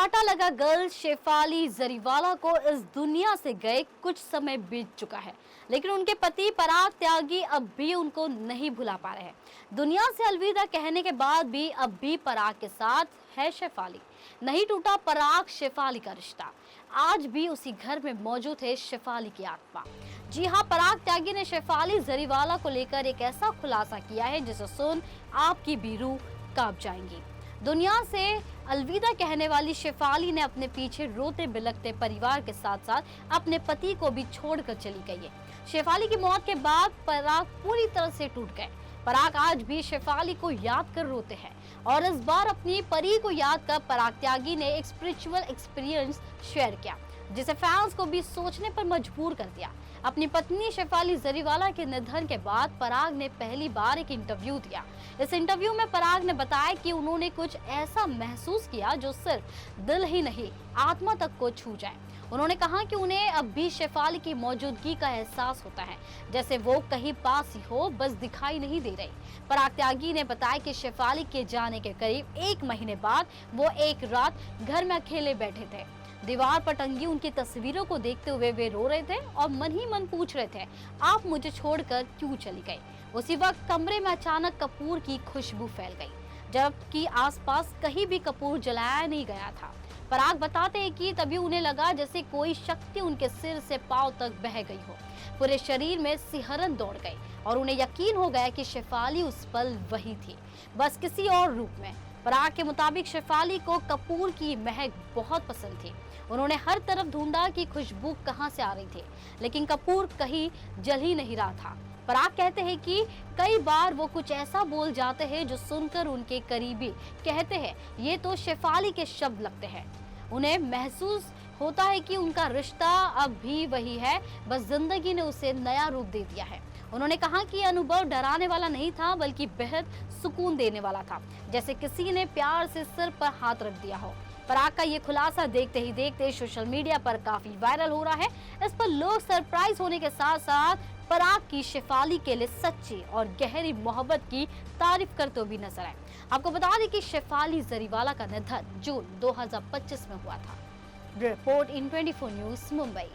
कांटा लगा गर्ल शेफाली जरीवाला को इस दुनिया से गए कुछ समय बीत चुका है, लेकिन उनके पति पराग त्यागी अब भी उनको नहीं भुला पा रहे हैं। दुनिया से अलविदा कहने के बाद भी अब भी पराग के साथ है शेफाली। नहीं टूटा पराग शेफाली का रिश्ता। आज भी उसी घर में मौजूद है शेफाली की आत्मा। जी हाँ, पराग त्यागी ने शेफाली जरीवाला को लेकर एक ऐसा खुलासा किया है जिसे सुन आपकी भी रूह कांप जाएंगी। दुनिया से अलविदा कहने वाली शेफाली ने अपने पीछे रोते बिलखते परिवार के साथ साथ अपने पति को भी छोड़कर चली गई है। शेफाली की मौत के बाद पराग पूरी तरह से टूट गए। पराग आज भी शेफाली को याद कर रोते हैं और इस बार अपनी परी को याद कर पराग त्यागी ने एक स्पिरिचुअल एक्सपीरियंस शेयर किया जिसे फैंस को भी सोचने पर मजबूर कर दिया। अपनी पत्नी शेफाली जरीवाला के निधन के बाद पराग ने पहली बार एक इंटरव्यू दिया। इस इंटरव्यू में पराग ने बताया कि उन्होंने कुछ ऐसा महसूस किया जो सिर्फ दिल ही नहीं आत्मा तक को छू जाए। उन्होंने कहा कि उन्हें अब भी शेफाली की मौजूदगी का एहसास होता है, जैसे वो कहीं पास ही हो, बस दिखाई नहीं दे रही। पराग त्यागी ने बताया कि शेफाली के जाने के करीब 1 महीने बाद वो एक रात घर में अकेले बैठे थे। दीवार पर टंगी उनकी तस्वीरों को देखते हुए वे रो रहे थे और मन ही मन पूछ रहे थे, आप मुझे छोड़कर क्यों चली गई। उसी वक्त कमरे में अचानक कपूर की खुशबू फैल गई, जबकि आसपास कहीं भी कपूर जलाया नहीं गया था। पराग बताते हैं कि तभी उन्हें लगा जैसे कोई शक्ति उनके सिर से पांव तक बह गई हो। पूरे शरीर में सिहरन दौड़ गई और उन्हें यकीन हो गया कि शेफाली उस पल वही थी, बस किसी और रूप में। पराग के मुताबिक शेफाली को कपूर की महक बहुत पसंद थी। उन्होंने हर तरफ ढूंढा कि खुशबू कहां से आ रही थी, लेकिन कपूर कहीं जल ही नहीं रहा था। पराग कहते हैं कि कई बार वो कुछ ऐसा बोल जाते हैं जो सुनकर उनके करीबी कहते हैं ये तो शेफाली के शब्द लगते हैं। उन्हें महसूस होता है कि उनका रिश्ता अब भी वही है, बस जिंदगी ने उसे नया रूप दे दिया है। उन्होंने कहा कि यह अनुभव डराने वाला नहीं था, बल्कि बेहद सुकून देने वाला था, जैसे किसी ने प्यार से सिर पर हाथ रख दिया हो। पराग का ये खुलासा देखते ही देखते सोशल मीडिया पर काफी वायरल हो रहा है। इस पर लोग सरप्राइज होने के साथ साथ पराग की शेफाली के लिए सच्ची और गहरी मोहब्बत की तारीफ करते हुए नजर आए। आपको बता दें कि शेफाली जरीवाला का निधन जून 2025 में हुआ था। रिपोर्ट इन 24 न्यूज मुंबई।